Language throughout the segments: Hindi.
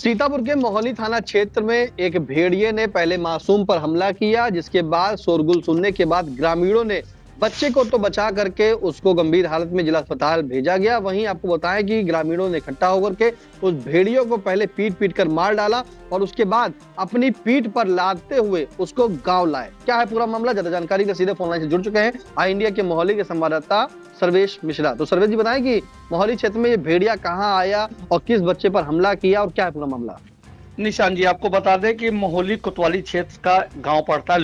सीतापुर के मोहाली थाना क्षेत्र में एक भेड़िए ने पहले मासूम पर हमला किया, जिसके बाद शोरगुल सुनने के बाद ग्रामीणों ने बच्चे को तो बचा करके उसको गंभीर हालत में जिला अस्पताल भेजा गया। वहीं आपको बताएं कि ग्रामीणों ने इकट्ठा होकर के उस भेड़ियों को पहले पीट पीट कर मार डाला और उसके बाद अपनी पीठ पर लादते हुए उसको गांव लाए। क्या है पूरा मामला, ज्यादा जानकारी के सीधे फोन लाइन से जुड़ चुके हैं आई इंडिया के मोहाली के संवाददाता सर्वेश मिश्रा। तो सर्वेश जी बताएं कि मोहाली क्षेत्र में ये भेड़िया कहाँ आया और किस बच्चे पर हमला किया और क्या है पूरा मामला। निशान जी, आपको बता दें कि मोहाली कोतवाली क्षेत्र का गांव पड़ता है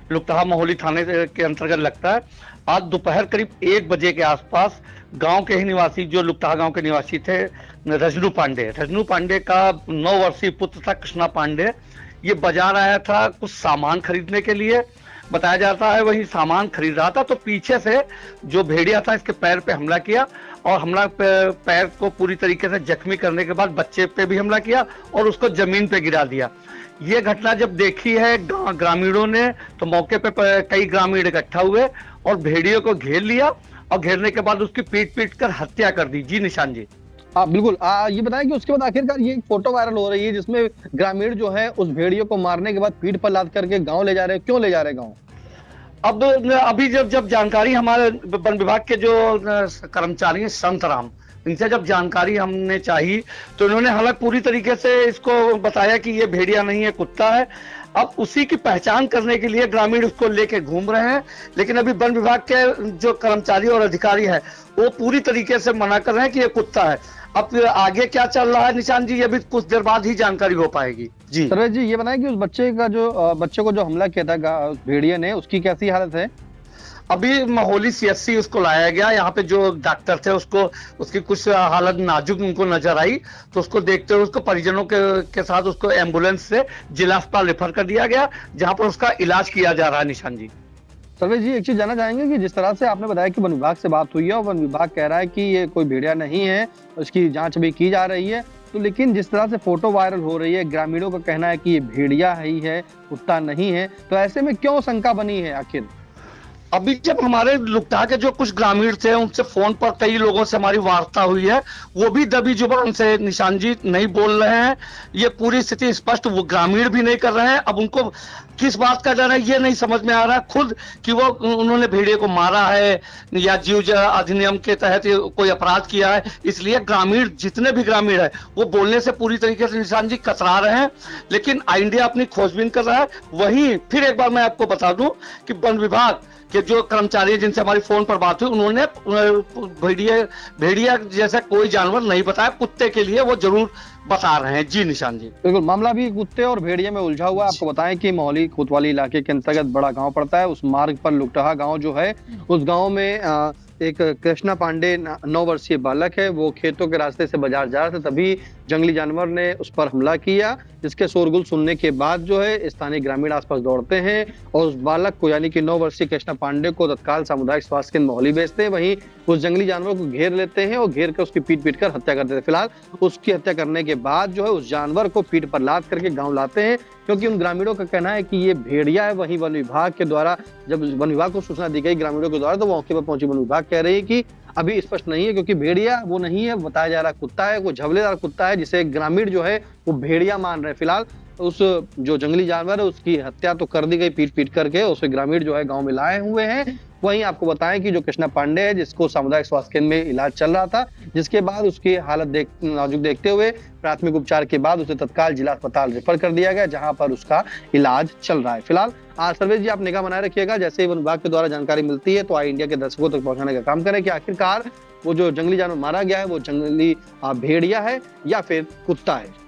लुकतहा मोहाली थाने के अंतर्गत लगता है। आज दोपहर करीब 1 बजे के आसपास गांव के ही निवासी, जो लुकतहा गांव के निवासी थे, रजनू पांडे का 9 वर्षीय पुत्र था कृष्णा पांडे। ये बाजार आया था कुछ सामान खरीदने के लिए, बताया जाता है वही सामान खरीद रहा था, तो पीछे से जो भेड़िया था इसके पैर पे हमला किया और पैर को पूरी तरीके से जख्मी करने के बाद बच्चे पे भी हमला किया और उसको जमीन पे गिरा दिया। ये घटना जब देखी है ग्रामीणों ने, तो मौके पे कई ग्रामीण इकट्ठा हुए और भेड़ियों को घेर लिया और घेरने के बाद उसकी पीट पीट कर हत्या कर दी। जी निशान जी। बिल्कुल। ये बताएं कि उसके बाद आखिरकार ये फोटो वायरल हो रही है जिसमें ग्रामीण जो है उस भेड़ियों को मारने के बाद पीठ पर लाद करके गांव ले जा रहे हैं। क्यों ले जा रहे हैं गांव? अब अभी जब जानकारी हमारे वन विभाग के जो कर्मचारी हैं संतराम, इनसे जब जानकारी हमने चाही तो इन्होंने हालांकि पूरी तरीके से इसको बताया कि ये भेड़िया नहीं है, कुत्ता है। अब उसी की पहचान करने के लिए ग्रामीण उसको लेके घूम रहे हैं, लेकिन अभी वन विभाग के जो कर्मचारी और अधिकारी है वो पूरी तरीके से मना कर रहे हैं कि ये कुत्ता है। अब आगे क्या चल रहा है निशान जी, ये भी कुछ देर बाद ही जानकारी हो पाएगी। जी सर्वेश जी, ये बताएं कि उस बच्चे को जो हमला किया था भेड़िया ने, उसकी कैसी हालत है? अभी मोहाली सीएचसी उसको लाया गया। यहाँ पे जो डॉक्टर थे उसकी कुछ हालत नाजुक उनको नजर आई, तो उसको देखते हुए उसको परिजनों के साथ उसको एम्बुलेंस से जिला अस्पताल रेफर कर दिया गया, जहाँ पर उसका इलाज किया जा रहा है। निशान जी। सर्वेश जी, एक चीज जानना चाहेंगे कि जिस तरह से आपने बताया कि वन विभाग से बात हुई है और वन विभाग कह रहा है कि ये कोई भेड़िया नहीं है, उसकी जांच भी की जा रही है, तो लेकिन जिस तरह से फोटो वायरल हो रही है, ग्रामीणों का कहना है कि ये भेड़िया ही है, कुत्ता नहीं है, तो ऐसे में क्यों शंका बनी है आखिर? अभी जब हमारे लुकतहा के जो कुछ ग्रामीण थे उनसे फोन पर कई लोगों से हमारी वार्ता हुई है, वो भी दबी जुबान उनसे निशान जी नहीं बोल रहे हैं। ये पूरी स्थिति स्पष्ट वो ग्रामीण भी नहीं कर रहे हैं। अब उनको किस बात का डर है ये नहीं समझ में आ रहा है खुद कि वो उन्होंने भेड़िए को मारा है या जीव अधिनियम के तहत कोई अपराध किया है। इसलिए ग्रामीण, जितने भी ग्रामीण है, वो बोलने से पूरी तरीके से निशान जी कतरा रहे हैं, लेकिन इंडिया अपनी खोजबीन कर रहा है। वहीं फिर एक बार मैं आपको बता दूं कि वन विभाग कि जो कर्मचारी जिनसे हमारी फोन पर बात हुई, उन्होंने भेड़िया जैसा कोई जानवर नहीं बताया, कुत्ते के लिए वो जरूर बता रहे हैं। जी निशान जी। बिल्कुल, मामला भी कुत्ते और भेड़िया में उलझा हुआ है। आपको बताएं कि मोहाली कोतवाली इलाके के अंतर्गत बड़ा गांव पड़ता है। उस मार्ग पर लुकटहा गांव जो है, उस गांव में एक कृष्णा पांडे 9 वर्षीय बालक है। वो खेतों के रास्ते से बाजार जा रहे थे, तभी जंगली जानवर ने उस पर हमला किया, जिसके शोरगुल सुनने के बाद जो है स्थानीय ग्रामीण आसपास दौड़ते हैं और उस बालक को, यानी कि 9 वर्षीय कृष्णा पांडे को तत्काल सामुदायिक स्वास्थ्य केंद्र मोहाली भेजते हैं। वहीं उस जंगली जानवर को घेर लेते हैं और घेर कर उसकी पीट पीट कर हत्या कर देते हैं। फिलहाल उसकी हत्या करने के बाद जो है उस जानवर को पीठ पर लाद करके गाँव लाते हैं, क्योंकि उन ग्रामीणों का कहना है कि ये भेड़िया है। वहीं वन विभाग के द्वारा, जब वन विभाग को सूचना दी गई ग्रामीणों के द्वारा, तो मौके पर पहुंची वन विभाग कह रही है कि अभी स्पष्ट नहीं है, क्योंकि भेड़िया वो नहीं है, बताया जा रहा कुत्ता है, वो झबलेदार कुत्ता है, जिसे ग्रामीण जो है वो भेड़िया मान रहे हैं। फिलहाल उस जो जंगली जानवर है उसकी हत्या तो कर दी गई पीट पीट करके, उसे ग्रामीण जो है गांव में लाए हुए हैं। वहीं आपको बताएं कि जो कृष्णा पांडे है, जिसको सामुदायिक स्वास्थ्य केंद्र में इलाज चल रहा था, जिसके बाद उसकी हालत नाजुक देखते हुए प्राथमिक उपचार के बाद उसे तत्काल जिला अस्पताल रेफर कर दिया गया, जहां पर उसका इलाज चल रहा है। फिलहाल सर्वेश जी, आप निगाह बनाए रखिएगा, जैसे ही वन विभाग के द्वारा जानकारी मिलती है तो आई इंडिया के दर्शकों तक पहुंचाने का काम करें कि आखिरकार वो जो जंगली जानवर मारा गया है वो जंगली भेड़िया है या फिर कुत्ता है।